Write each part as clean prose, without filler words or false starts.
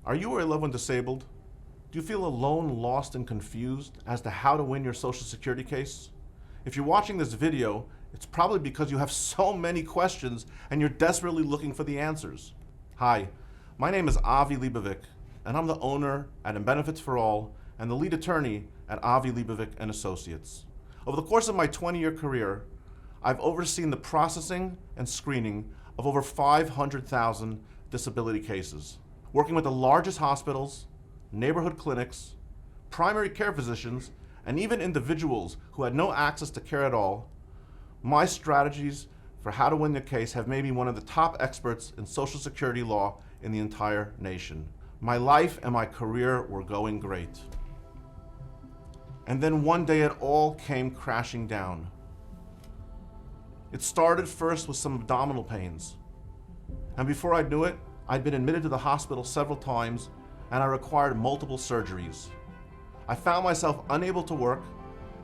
Are you or a loved one disabled? Do you feel alone, lost, and confused as to how to win your Social Security case? If you're watching this video, it's probably because you have so many questions and you're desperately looking for the answers. Hi, my name is Avi Leibovic, and I'm the owner at Benefits for All and the lead attorney at Avi Leibovic Associates. Over the course of my 20-year career, I've overseen the processing and screening of over 500,000 disability cases, working with the largest hospitals, neighborhood clinics, primary care physicians, and even individuals who had no access to care at all. My strategies for how to win the case have made me one of the top experts in Social Security law in the entire nation. My life and my career were going great. And then one day it all came crashing down. It started first with some abdominal pains. And before I knew it, I'd been admitted to the hospital several times and I required multiple surgeries. I found myself unable to work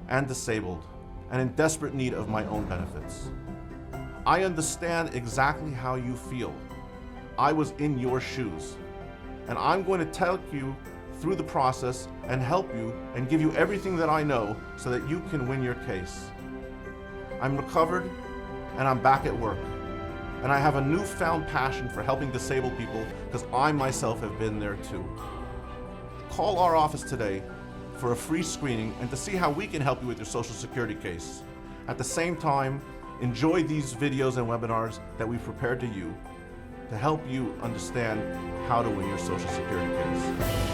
and disabled and in desperate need of my own benefits. I understand exactly how you feel. I was in your shoes. And I'm going to take you through the process and help you and give you everything that I know so that you can win your case. I'm recovered and I'm back at work. And I have a newfound passion for helping disabled people because I myself have been there too. Call our office today for a free screening and to see how we can help you with your Social Security case. At the same time, enjoy these videos and webinars that we've prepared to you to help you understand how to win your Social Security case.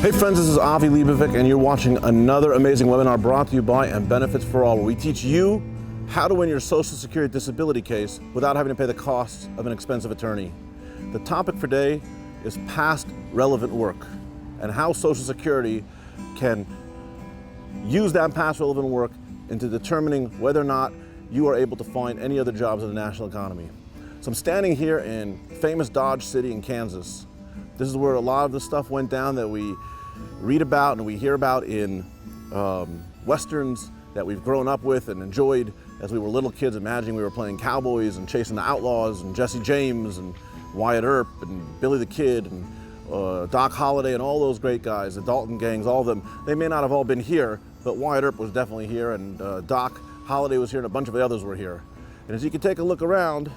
Hey friends, this is Avi Leibovic and you're watching another amazing webinar brought to you by Benefits for All, where we teach you how to win your Social Security disability case without having to pay the costs of an expensive attorney. The topic for today is past relevant work and how Social Security can use that past relevant work into determining whether or not you are able to find any other jobs in the national economy. So I'm standing here in famous Dodge City in Kansas. This is where a lot of the stuff went down that we read about and we hear about in Westerns that we've grown up with and enjoyed as we were little kids, imagining we were playing cowboys and chasing the outlaws and Jesse James and Wyatt Earp and Billy the Kid and Doc Holliday and all those great guys, the Dalton gangs, all of them. They may not have all been here, but Wyatt Earp was definitely here and Doc Holliday was here and a bunch of the others were here. And as you can take a look around,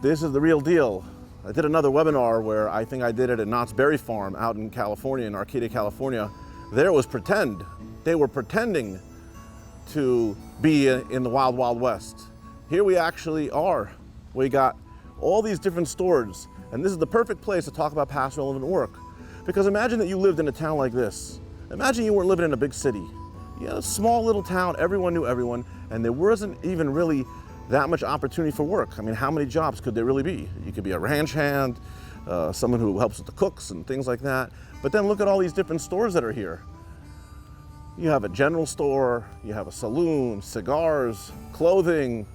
this is the real deal. I did another webinar where I think I did it at Knott's Berry Farm out in California, in Arcadia, California. There it was pretend. They were pretending to be in the Wild Wild West. Here we actually are. We got all these different stores, and this is the perfect place to talk about past relevant work. Because imagine that you lived in a town like this. Imagine you weren't living in a big city. You had a small little town, everyone knew everyone, and there wasn't even really that much opportunity for work. I mean, how many jobs could there really be? You could be a ranch hand, someone who helps with the cooks and things like that. But then look at all these different stores that are here. You have a general store, you have a saloon, cigars, clothing,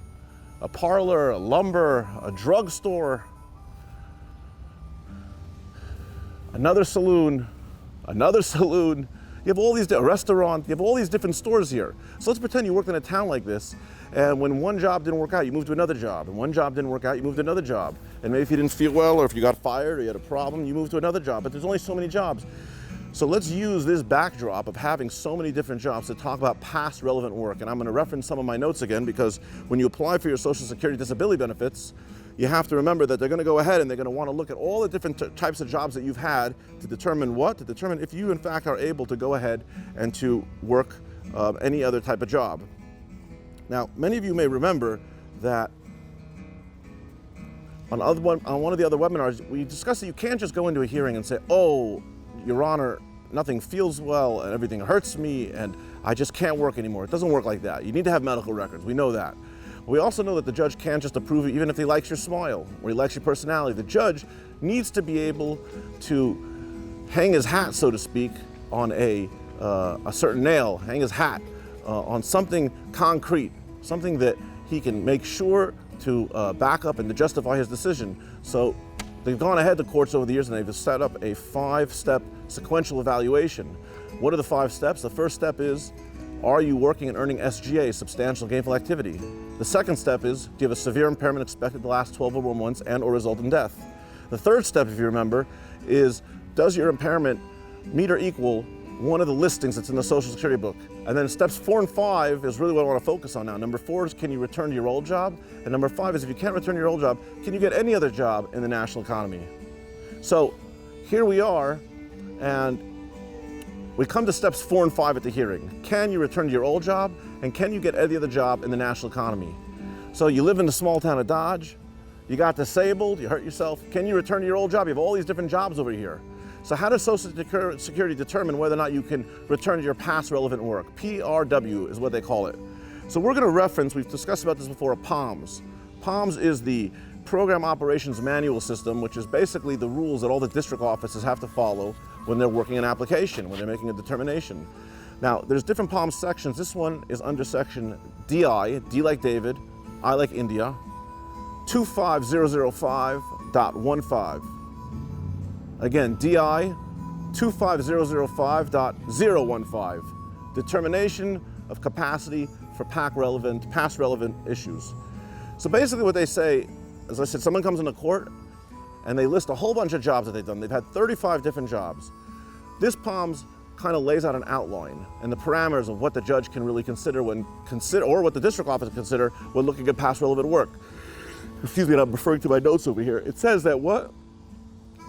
a parlor, a lumber, a drugstore, another saloon, You have all these, a restaurant, you have all these different stores here. So let's pretend you worked in a town like this, and when one job didn't work out, you moved to another job, and one job didn't work out, you moved to another job. And maybe if you didn't feel well, or if you got fired, or you had a problem, you moved to another job, but there's only so many jobs. So let's use this backdrop of having so many different jobs to talk about past relevant work. And I'm gonna reference some of my notes again, because when you apply for your Social Security disability benefits, you have to remember that they're gonna go ahead and they're gonna wanna look at all the different types of jobs that you've had to determine what? To determine if you in fact are able to go ahead and to work any other type of job. Now, many of you may remember that on one of the other webinars, we discussed that you can't just go into a hearing and say, oh, Your Honor, nothing feels well and everything hurts me and I just can't work anymore. It doesn't work like that. You need to have medical records, we know that. We also know that the judge can't just approve it even if he likes your smile or he likes your personality. The judge needs to be able to hang his hat, so to speak, on a certain nail, hang his hat on something concrete, something that he can make sure to back up and to justify his decision. So they've gone ahead, the courts over the years, and they've set up a 5-step sequential evaluation. What are the 5 steps? The first step is, are you working and earning SGA, substantial gainful activity? The second step is, do you have a severe impairment expected to last 12 or more months and or result in death? The third step, if you remember, is, does your impairment meet or equal one of the listings that's in the Social Security book? And then steps 4 and 5 is really what I want to focus on now. Number 4 is, can you return to your old job? And number 5 is, if you can't return to your old job, can you get any other job in the national economy? So here we are, and we come to steps 4 and 5 at the hearing. Can you return to your old job? And can you get any other job in the national economy? So you live in the small town of Dodge, you got disabled, you hurt yourself. Can you return to your old job? You have all these different jobs over here. So how does Social Security determine whether or not you can return to your past relevant work? PRW is what they call it. So we're going to reference, we've discussed about this before, POMS. POMS is the Program Operations Manual System, which is basically the rules that all the district offices have to follow when they're working an application, when they're making a determination. Now, there's different POMS sections. This one is under section DI, D like David, I like India, 25005.15. Again, DI 25005.015, determination of capacity for past relevant issues. So basically what they say, as I said, someone comes into court and they list a whole bunch of jobs that they've done. They've had 35 different jobs. This POMS kind of lays out an outline and the parameters of what the judge can really consider or what the district office can consider when looking at past relevant work. Excuse me, I'm referring to my notes over here. It says that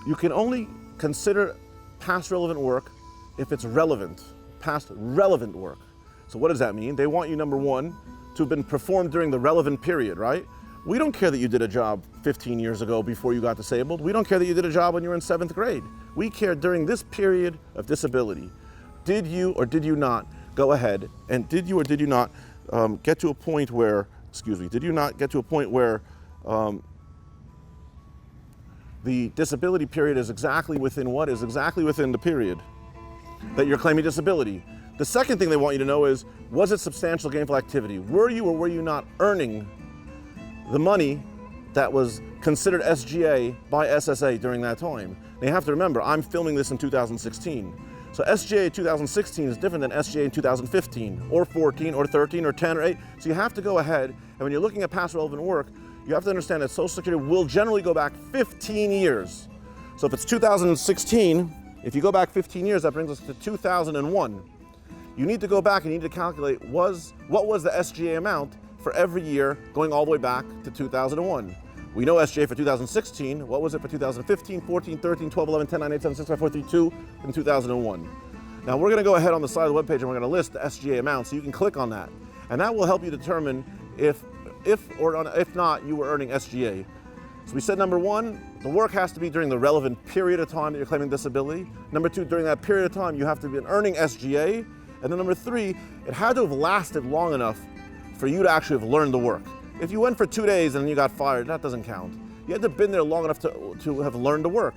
you can only consider past relevant work if it's relevant, past relevant work. So what does that mean? They want you, number 1, to have been performed during the relevant period, right? We don't care that you did a job 15 years ago before you got disabled. We don't care that you did a job when you were in 7th grade. We care during this period of disability. Did you or did you not go ahead and did you or did you not get to a point where, did you not get to a point where the disability period is exactly within the period that you're claiming disability? The second thing they want you to know is, was it substantial gainful activity? Were you or were you not earning the money that was considered SGA by SSA during that time? Now you have to remember, I'm filming this in 2016. So SGA 2016 is different than SGA in 2015, or 14, or 13, or 10, or 8. So you have to go ahead, and when you're looking at past relevant work, you have to understand that Social Security will generally go back 15 years. So if it's 2016, if you go back 15 years, that brings us to 2001. You need to go back and you need to calculate what was the SGA amount for every year going all the way back to 2001. We know SGA for 2016. What was it for 2015, 14, 13, 12, 11, 10, 9, 8, 7, 6, 5, 4, 3, 2, and 2001. Now we're going to go ahead on the side of the webpage and we're going to list the SGA amount, so you can click on that. And that will help you determine if not, you were earning SGA. So we said, number 1, the work has to be during the relevant period of time that you're claiming disability. Number 2, during that period of time, you have to be earning SGA. And then number 3, it had to have lasted long enough for you to actually have learned the work. If you went for 2 days and then you got fired, that doesn't count. You had to have been there long enough to have learned the work.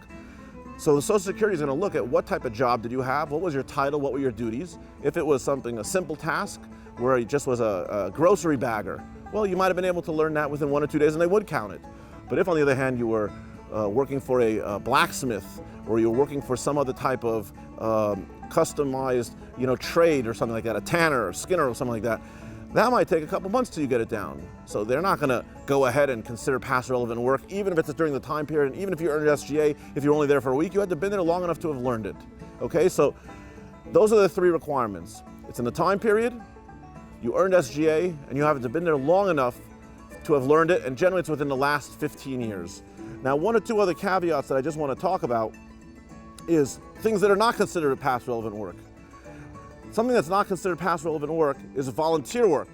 So the Social Security is going to look at what type of job did you have, what was your title, what were your duties. If it was a simple task where it just was a grocery bagger, well, you might have been able to learn that within 1 or 2 days and they would count it. But if, on the other hand, you were working for a blacksmith, or you were working for some other type of customized, trade or something like that, a tanner or skinner or something like that, that might take a couple months till you get it down. So they're not going to go ahead and consider past relevant work, even if it's during the time period, and even if you earned SGA, if you're only there for a week, you had to have been there long enough to have learned it. Okay, so those are the 3 requirements. It's in the time period, you earned SGA, and you haven't been there long enough to have learned it, and generally it's within the last 15 years. Now, 1 or 2 other caveats that I just want to talk about is things that are not considered past relevant work. Something that's not considered past relevant work is volunteer work,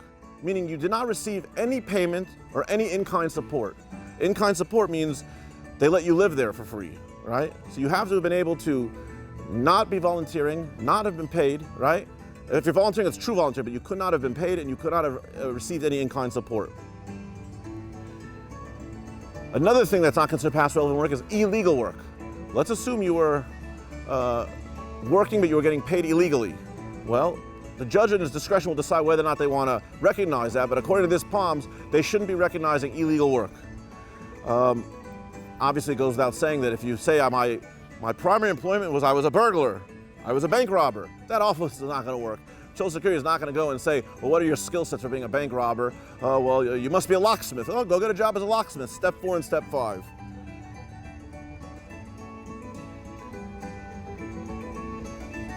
meaning you did not receive any payment or any in-kind support. In-kind support means they let you live there for free, right? So you have to have been able to not be volunteering, not have been paid, right? If you're volunteering, it's true volunteer, but you could not have been paid and you could not have received any in-kind support. Another thing that's not considered past relevant work is illegal work. Let's assume you were working, but you were getting paid illegally. Well, The judge in his discretion will decide whether or not they want to recognize that, but according to this POMS, they shouldn't be recognizing illegal work. Obviously it goes without saying that if you say my primary employment was I was a burglar, I was a bank robber, that also is not going to work. Social Security is not going to go and say, well, what are your skill sets for being a bank robber? Well, you must be a locksmith. Oh, go get a job as a locksmith. Step 4 and step 5.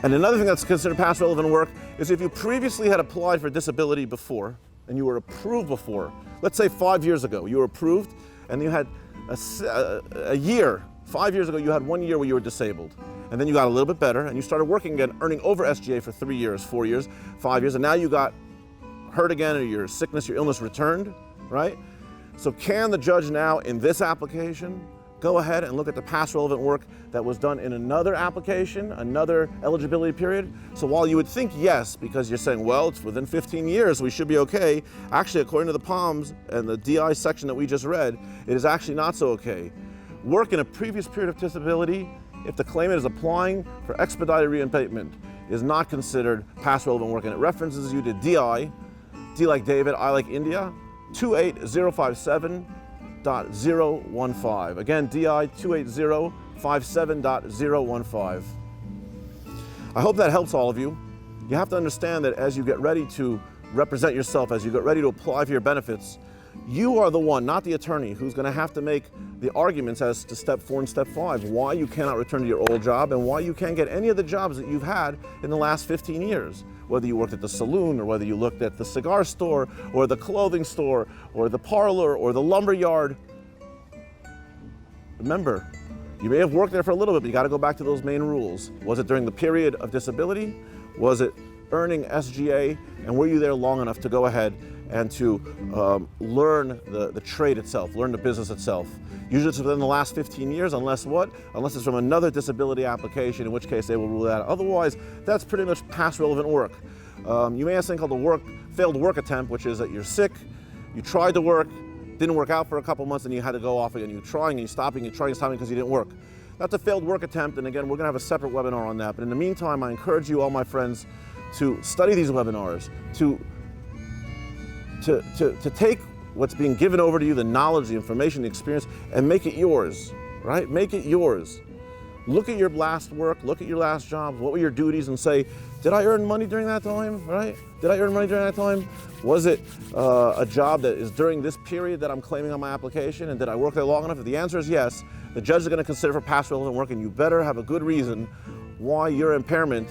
And another thing that's considered past relevant work is if you previously had applied for disability before and you were approved before, let's say 5 years ago, you were approved and you had a year, 5 years ago, you had 1 year where you were disabled. And then you got a little bit better and you started working again, earning over SGA for 3 years, 4 years, 5 years, and now you got hurt again or your sickness, your illness returned, right? So can the judge now in this application go ahead and look at the past relevant work that was done in another application, another eligibility period? So while you would think yes, because you're saying, well, it's within 15 years, so we should be okay. Actually, according to the POMS and the DI section that we just read, it is actually not so okay. Work in a previous period of disability, if the claimant is applying for expedited reinstatement, is not considered past relevant work, and it references you to DI, D like David, I like India, 28057.015. Again, DI 28057.015. I hope that helps all of you. You have to understand that as you get ready to represent yourself, as you get ready to apply for your benefits, you are the one, not the attorney, who's going to have to make the arguments as to step 4 and step 5, why you cannot return to your old job and why you can't get any of the jobs that you've had in the last 15 years. Whether you worked at the saloon or whether you looked at the cigar store or the clothing store or the parlor or the lumber yard. Remember, you may have worked there for a little bit, but you got to go back to those main rules. Was it during the period of disability? Was it earning SGA? And were you there long enough to go ahead and to learn the trade itself, learn the business itself? Usually it's within the last 15 years, unless what? Unless it's from another disability application, in which case they will rule that out. Otherwise, that's pretty much past relevant work. You may have something called a failed work attempt, which is that you're sick, you tried to work, didn't work out for a couple months, and you had to go off again. You're trying and you're stopping and trying and stopping because you didn't work. That's a failed work attempt, and again, we're gonna have a separate webinar on that. But in the meantime, I encourage you, all my friends, to study these webinars, to take what's being given over to you, the knowledge, the information, the experience, and make it yours, right? Make it yours. Look at your last work, look at your last job, what were your duties, and say, did I earn money during that time, right? Did I earn money during that time? Was it a job that is during this period that I'm claiming on my application, and did I work there long enough? If the answer is yes, the judge is going to consider for past relevant work, and you better have a good reason why your impairment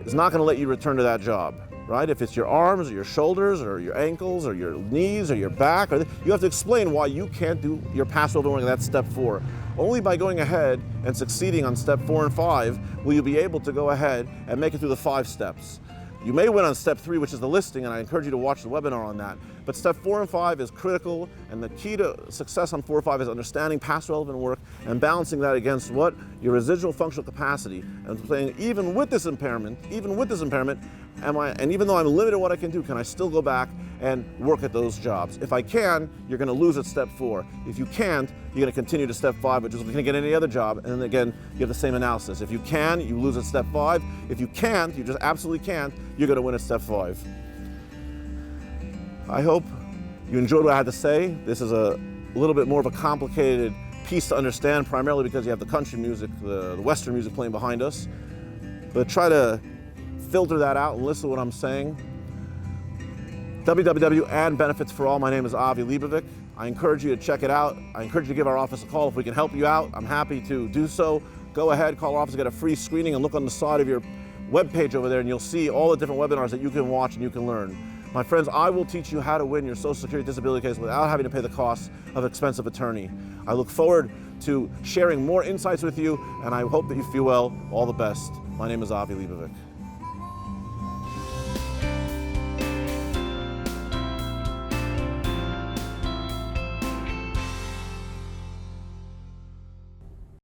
is not going to let you return to that job. Right? If it's your arms or your shoulders or your ankles or your knees or your back, you have to explain why you can't do your past relevant work. That's step 4. Only by going ahead and succeeding on step 4 and 5 will you be able to go ahead and make it through the 5 steps. You may win on step 3, which is the listing, and I encourage you to watch the webinar on that. But step 4 and 5 is critical, and the key to success on 4 and 5 is understanding past relevant work and balancing that against what? Your residual functional capacity. And saying, even with this impairment, and even though I'm limited in what I can do, can I still go back and work at those jobs? If I can, you're going to lose at step 4. If you can't, you're going to continue to step 5, which is going to get any other job. And then again, you have the same analysis. If you can, you lose at step 5. If you can't, you just absolutely can't, you're going to win at step 5. I hope you enjoyed what I had to say. This is a little bit more of a complicated piece to understand, primarily because you have the country music, the Western music playing behind us. But try to filter that out and listen to what I'm saying. www and Benefits for All. My name is Avi Leibovic. I encourage you to check it out. I encourage you to give our office a call. If we can help you out, I'm happy to do so. Go ahead, call our office, get a free screening, and look on the side of your webpage over there, and you'll see all the different webinars that you can watch and you can learn. My friends, I will teach you how to win your Social Security disability case without having to pay the cost of expensive attorney. I look forward to sharing more insights with you, and I hope that you feel well. All the best. My name is Avi Leibovic.